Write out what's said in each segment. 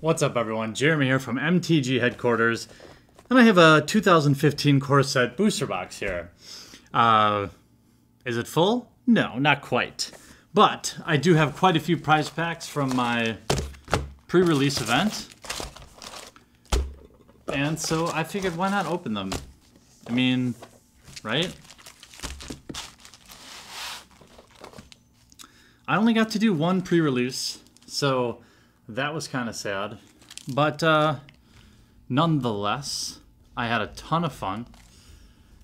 What's up, everyone? Jeremy here from MTG headquarters, and I have a 2015 core set booster box here. Is it full? No, not quite. But I do have quite a few prize packs from my pre-release event, and so I figured why not open them? I mean, right? I only got to do one pre-release, so that was kind of sad, but nonetheless, I had a ton of fun,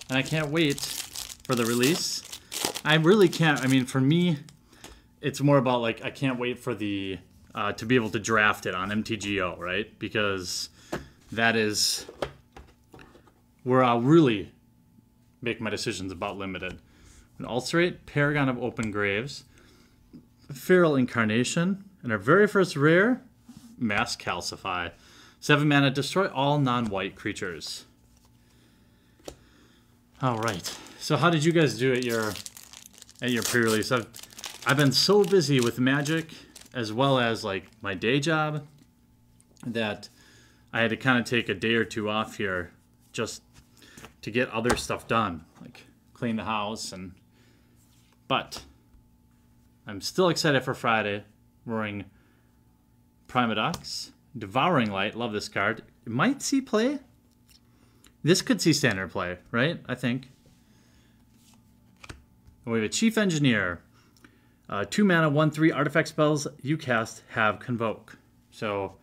and I can't wait for the release. I really can't. I mean, for me, it's more about like I can't wait for the to be able to draft it on MTGO, right? Because that is where I'll really make my decisions about limited. An Ulcerate, Paragon of Open Graves, Feral Incarnation, and our very first rare, Mass Calcify. 7 mana, destroy all non-white creatures. All right. So how did you guys do at your pre-release? I've been so busy with Magic as well as like my day job that I had to kind of take a day or two off here just to get other stuff done, like clean the house but I'm still excited for Friday. Roaring Primadox. Devouring Light. Love this card. It might see play. This could see standard play, right? I think. And we have a Chief Engineer. 2 mana, 1/3 artifact spells you cast have Convoke. So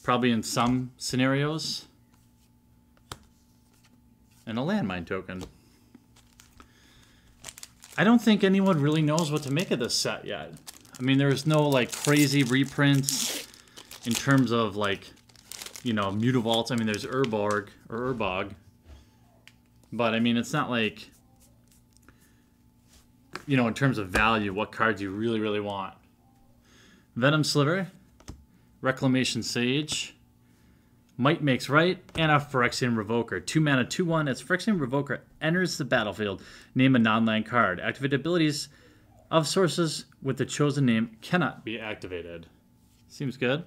probably in some scenarios. And a landmine token. I don't think anyone really knows what to make of this set yet. I mean, there's no like crazy reprints in terms of like, you know, Mutavaults. I mean, there's Urborg or Urbog, but I mean, it's not like, you know, in terms of value, what cards you really want. Venom Sliver, Reclamation Sage, Might Makes Right, and a Phyrexian Revoker. 2 mana, 2/1. As Phyrexian Revoker enters the battlefield, name a non-land card. Activate abilities of sources with the chosen name cannot be activated. Seems good.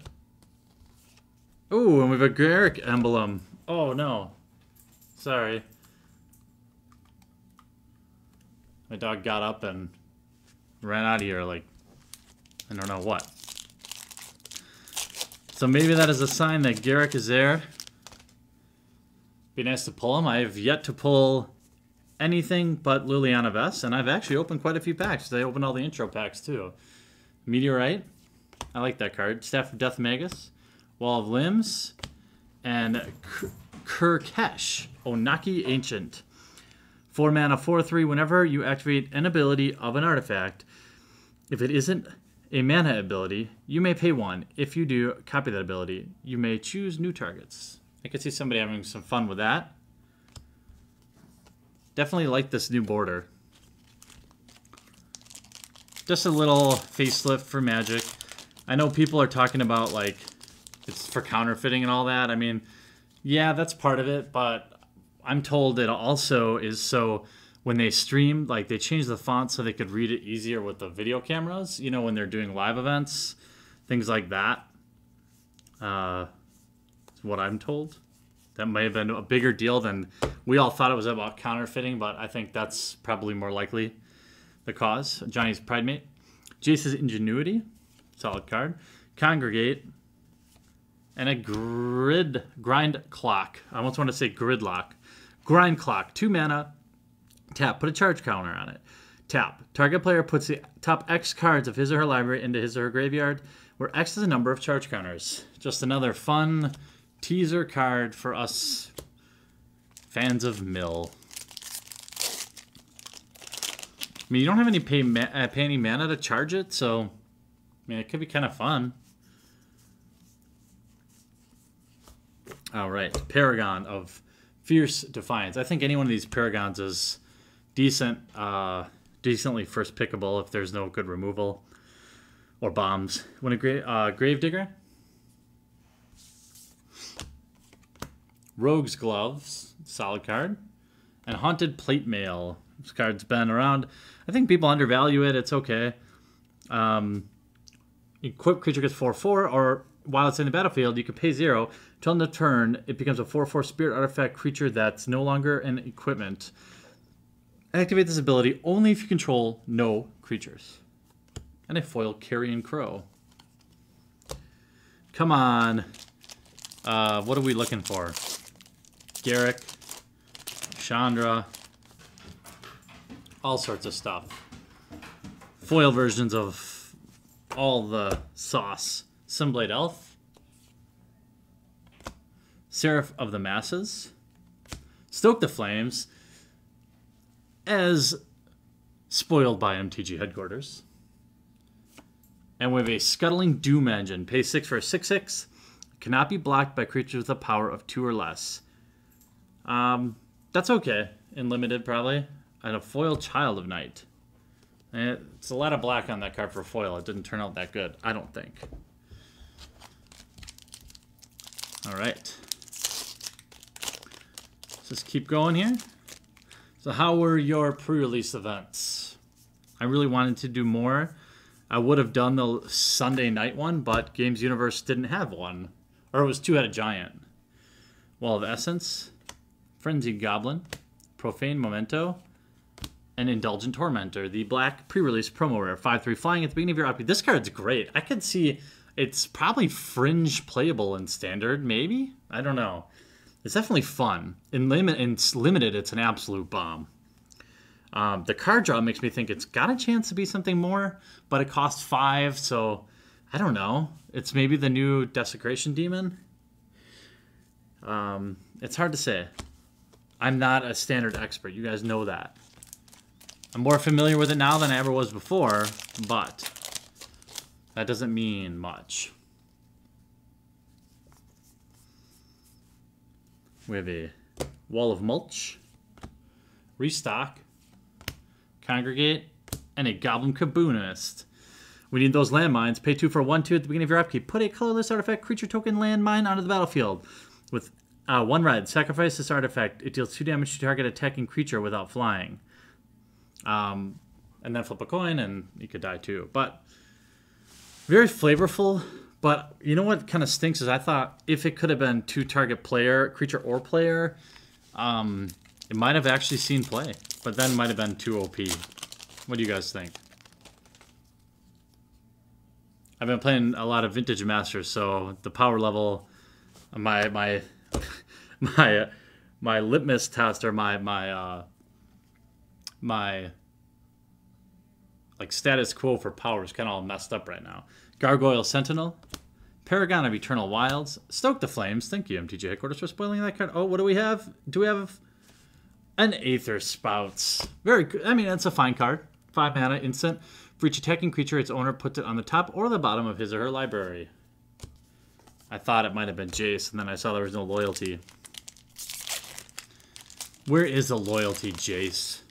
Ooh, and we have a Garrick emblem. Oh no. Sorry. My dog got up and ran out of here like, I don't know what. So maybe that is a sign that Garrick is there. Be nice to pull him. I have yet to pull anything but Liliana Vess, and I've actually opened quite a few packs. I opened all the intro packs too. Meteorite. I like that card. Staff of Death Magus. Wall of Limbs. And Kurkesh. Onaki Ancient. 4 mana, 4/3. Whenever you activate an ability of an artifact, if it isn't a mana ability, you may pay 1. If you do, copy that ability. You may choose new targets. I could see somebody having some fun with that. Definitely like this new border. Just a little facelift for Magic. I know people are talking about like it's for counterfeiting and all that. I mean, yeah, that's part of it, but I'm told it also is so when they stream, like they change the font so they could read it easier with the video cameras, you know, when they're doing live events, things like that. Is what I'm told. That may have been a bigger deal than we all thought it was about counterfeiting, but I think that's probably more likely the cause. Johnny's Pridemate. Jace's Ingenuity. Solid card. Congregate. And a Grind Clock. I almost want to say Gridlock. Grind Clock. 2 mana. Tap. Put a charge counter on it. Tap. Target player puts the top X cards of his or her library into his or her graveyard, where X is the number of charge counters. Just another fun teaser card for us fans of Mill. I mean, you don't have any pay any mana to charge it, so I mean, it could be kind of fun. All right, Paragon of Fierce Defiance. I think any one of these Paragons is decent, decently first pickable if there's no good removal or bombs. When a Gravedigger. Rogue's Gloves, solid card. And Haunted Plate Mail. This card's been around. I think people undervalue it. It's okay. Equipped creature gets 4/4, or while it's in the battlefield, you can pay 0. Till end of turn, it becomes a 4/4 spirit artifact creature that's no longer an equipment. Activate this ability only if you control no creatures. And a foil Carrion Crow. Come on. What are we looking for? Garrick, Chandra, all sorts of stuff. Foil versions of all the sauce. Sunblade Elf, Seraph of the Masses, Stoke the Flames, as spoiled by MTG headquarters. And we have a Scuttling Doom Engine. Pay 6 for a 6/6. Cannot be blocked by creatures with a power of 2 or less. That's okay. In limited, probably. And a foil Child of Night. It's a lot of black on that card for foil. It didn't turn out that good, I don't think. Alright. Let's just keep going here. So how were your pre-release events? I really wanted to do more. I would have done the Sunday night one, but Games Universe didn't have one. Or it was Two-Headed Giant. Wall of Essence, Frenzied Goblin, Profane Memento, and Indulgent Tormentor. The black pre-release promo rare. 5/3 flying at the beginning of your upkeep. This card's great. I could see it's probably fringe playable in Standard, maybe? I don't know. It's definitely fun. In limited, it's an absolute bomb. The card draw makes me think it's got a chance to be something more, but it costs 5, so I don't know. It's maybe the new Desecration Demon. It's hard to say. I'm not a Standard expert. You guys know that. I'm more familiar with it now than I ever was before, but that doesn't mean much. We have a Wall of Mulch, Restock, Congregate, and a Goblin Kaboonist. We need those landmines. Pay 2 for 1/2 at the beginning of your upkeep. Put a colorless artifact creature token landmine onto the battlefield. With 1 red, sacrifice this artifact. It deals 2 damage to target attacking creature without flying. And then flip a coin, and you could die too. But very flavorful. But you know what kind of stinks is I thought if it could have been 2 target player, creature or player, it might have actually seen play. But then might have been too OP. What do you guys think? I've been playing a lot of Vintage Masters, so the power level, my litmus test or my like status quo for power is kind of all messed up right now. Gargoyle Sentinel, Paragon of Eternal Wilds, Stoke the Flames. Thank you, MTG Headquarters, for spoiling that card. Oh, what do we have? Do we have an Aether Spouts? Very good. I mean, it's a fine card. 5 mana, instant. For each attacking creature, its owner puts it on the top or the bottom of his or her library. I thought it might have been Jace, and then I saw there was no loyalty. Where is the loyalty, Jace?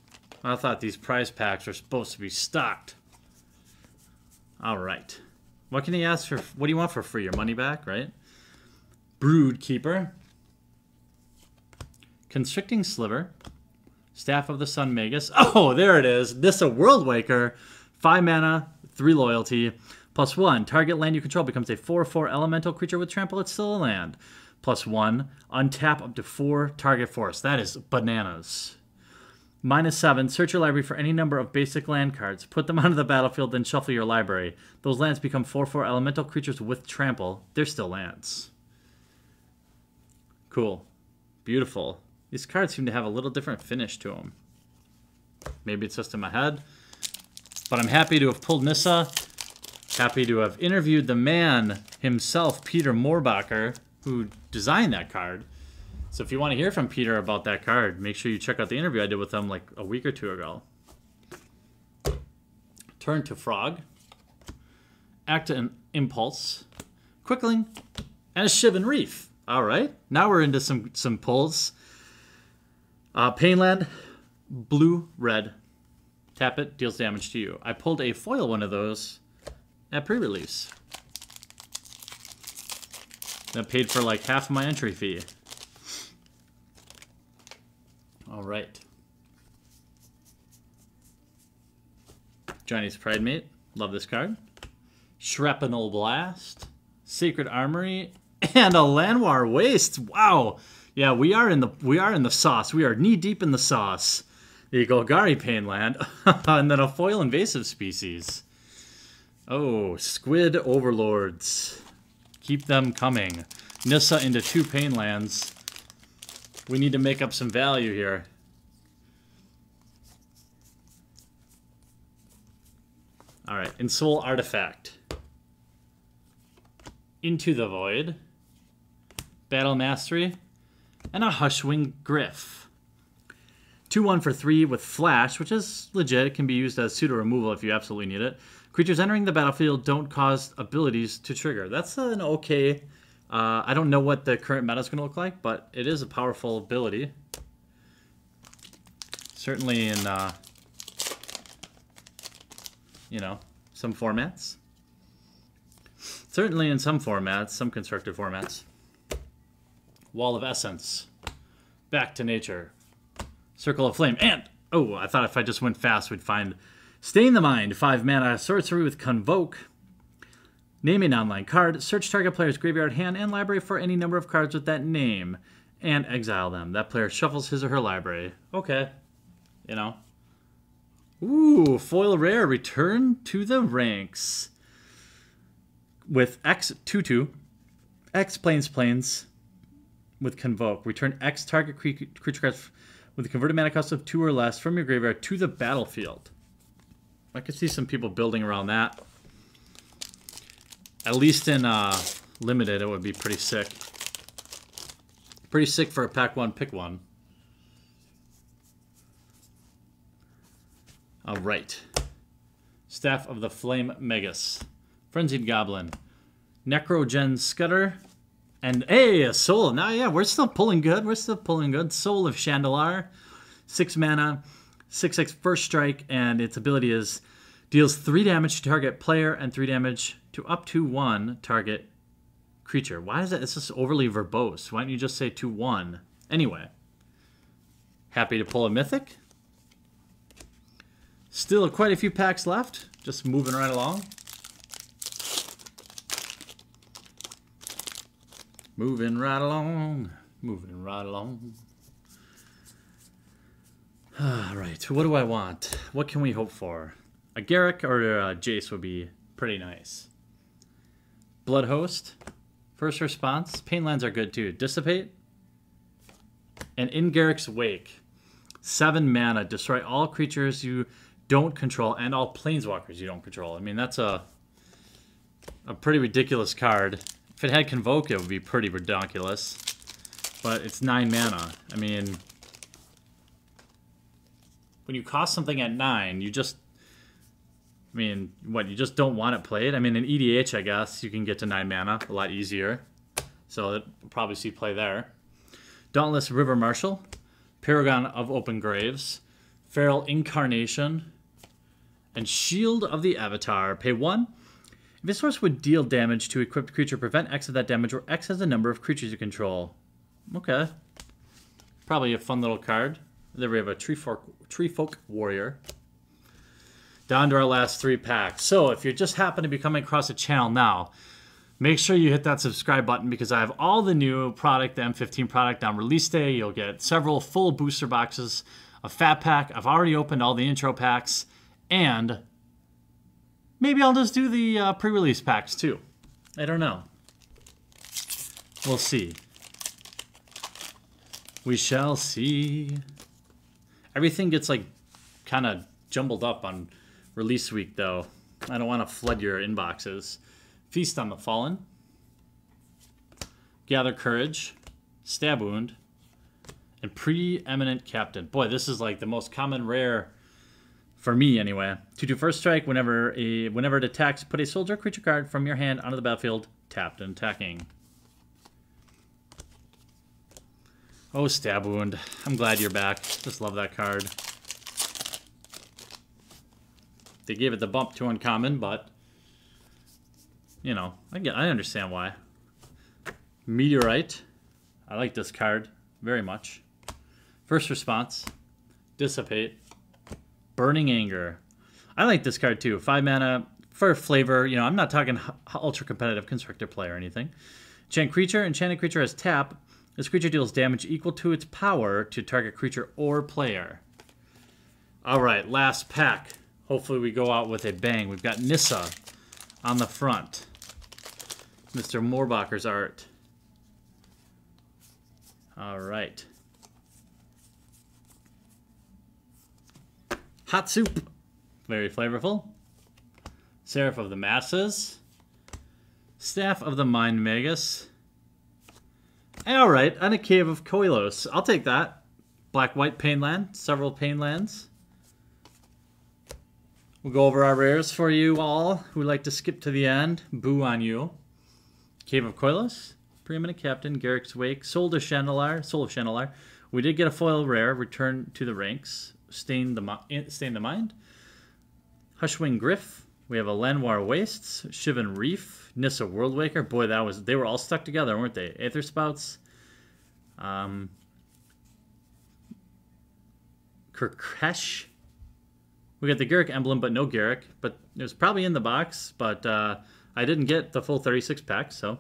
I thought these prize packs are supposed to be stocked. All right. What can he ask for? What do you want for free? Your money back, right? Brood Keeper. Constricting Sliver. Staff of the Sun Magus. Oh, there it is. Nissa World Waker. 5 mana, 3 loyalty. +1. Target land you control becomes a 4/4 elemental creature with trample. It's still a land. +1. Untap up to 4 target force. That is bananas. -7. Search your library for any number of basic land cards. Put them onto the battlefield, then shuffle your library. Those lands become 4/4 elemental creatures with trample. They're still lands. Cool. Beautiful. These cards seem to have a little different finish to them. Maybe it's just in my head. But I'm happy to have pulled Nissa. Happy to have interviewed the man himself, Peter Moorbacher, who designed that card. So if you want to hear from Peter about that card, make sure you check out the interview I did with him like a week or 2 ago. Turn to Frog. Act an Impulse. Quickling. And a Shivan Reef. All right. Now we're into some pulls. Painland. Blue, red. Tap it, deals damage to you. I pulled a foil one of those at pre-release. That paid for like half of my entry fee. All right. Johnny's Pride Mate. Love this card. Shrapnel Blast. Sacred Armory, and a Llanowar Waste. Wow. Yeah, we are in the sauce. We are knee deep in the sauce. The Golgari Painland, and then a foil invasive species. Oh, Squid Overlords. Keep them coming. Nissa into 2 Painlands. We need to make up some value here. Alright, Ensoul Artifact. Into the Void. Battle Mastery. And a Hushwing Griff. 2/1 for 3 with Flash, which is legit. It can be used as pseudo removal if you absolutely need it. Creatures entering the battlefield don't cause abilities to trigger. That's an okay... I don't know what the current meta is going to look like, but it is a powerful ability. Certainly in, you know, some formats. Certainly in some formats, some constructed formats. Wall of Essence. Back to Nature. Circle of Flame. And, oh, I thought if I just went fast, we'd find Stain the Mind. 5 mana sorcery with Convoke. Name an online card. Search target player's graveyard, hand, and library for any number of cards with that name. And exile them. That player shuffles his or her library. Okay. You know. Ooh, foil rare. Return to the ranks. With X 2/2. X planes. With Convoke. Return X target creature cards with a converted mana cost of 2 or less from your graveyard to the battlefield. I could see some people building around that. At least in Limited, it would be pretty sick. Pretty sick for a pack 1, pick 1. Alright. Staff of the Flame Magus. Frenzied Goblin. Necrogen Scudder. And, hey, a Soul. Now, yeah, we're still pulling good. We're still pulling good. Soul of Chandelar. 6 mana. 6/6 first strike. And its ability is deals 3 damage to target player and 3 damage to up to 1 target creature. Why is that? It's just overly verbose. Why don't you just say 2/1? Anyway. Happy to pull a Mythic. Still quite a few packs left. Just moving right along. Moving right along. Moving right along. Alright, what do I want? What can we hope for? A Garruk or a Jace would be pretty nice. Bloodhost. First Response. Painlands are good too. Dissipate. And in Garruk's Wake. 7 mana. Destroy all creatures you don't control and all planeswalkers you don't control. I mean, that's a pretty ridiculous card. If it had Convoke, it would be pretty ridiculous. But it's 9 mana. I mean, when you cost something at 9, you just... I mean, what, you just don't want it played? I mean, in EDH, I guess, you can get to 9 mana a lot easier. So we'll probably see play there. Dauntless River Marshal. Paragon of Open Graves. Feral Incarnation. And Shield of the Avatar. Pay 1. If this source would deal damage to equipped creature, prevent X of that damage, where X has the number of creatures you control. Okay. Probably a fun little card. There we have a Treefolk Warrior. Down to our last 3 packs. So if you just happen to be coming across the channel now, make sure you hit that subscribe button because I have all the new product, the M15 product, on release day. You'll get several full booster boxes, a fat pack. I've already opened all the intro packs, and maybe I'll just do the pre-release packs too. I don't know. We'll see. We shall see. Everything gets like kind of jumbled up on release week though. I don't want to flood your inboxes. Feast on the Fallen. Gather Courage. Stab Wound. And Preeminent Captain. Boy, this is like the most common rare for me anyway. 2/2 first strike. Whenever it attacks, put a soldier creature card from your hand onto the battlefield, tapped and attacking. Oh, Stab Wound. I'm glad you're back. Just love that card. They gave it the bump to uncommon, but you know, I understand why. Meteorite. I like this card very much. First Response. Dissipate. Burning Anger. I like this card too. 5 mana, for flavor. You know, I'm not talking ultra competitive constructor play or anything. Enchant creature. Enchanted creature has tap. This creature deals damage equal to its power to target creature or player. All right, last pack. Hopefully we go out with a bang. We've got Nissa on the front. Mr. Moorbacher's art. All right. Hot Soup. Very flavorful. Seraph of the Masses. Staff of the Mind Magus. All right, and a Cave of Koilos. I'll take that. Black-white Painland. Several Painlands. We'll go over our rares for you all who like to skip to the end. Boo on you. Cave of Koilos. Preeminent Captain. Garrick's Wake. Soul of Channelar. We did get a foil rare. Return to the ranks. Stain the Mind. Hushwing Griff. We have a Lanoir Wastes. Shivan Reef. Nissa Worldwaker. Boy, they were all stuck together, weren't they? Aether Spouts. Kirkesh. We got the Garrick emblem, but no Garrick. But it was probably in the box, but I didn't get the full 36 pack, so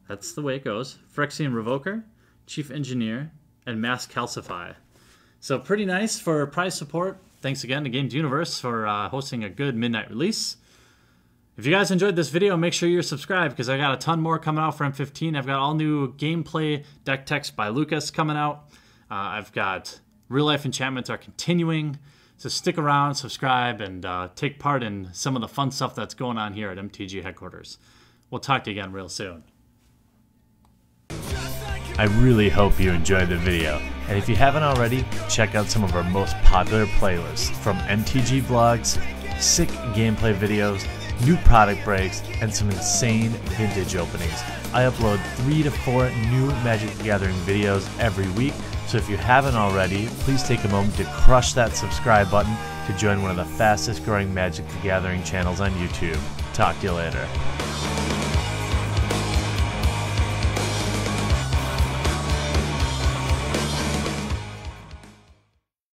that's the way it goes. Phyrexian Revoker, Chief Engineer, and Mass Calcify. So pretty nice for prize support. Thanks again to Games Universe for hosting a good midnight release. If you guys enjoyed this video, make sure you're subscribed because I got a ton more coming out for M15. I've got all new gameplay deck text by Lucas coming out. I've got real life enchantments are continuing. So stick around, subscribe, and take part in some of the fun stuff that's going on here at MTG headquarters. We'll talk to you again real soon. I really hope you enjoyed the video, and if you haven't already, check out some of our most popular playlists from MTG vlogs, sick gameplay videos, new product breaks, and some insane vintage openings. I upload 3 to 4 new Magic the Gathering videos every week, so if you haven't already, please take a moment to crush that subscribe button to join one of the fastest growing Magic the Gathering channels on YouTube. Talk to you later.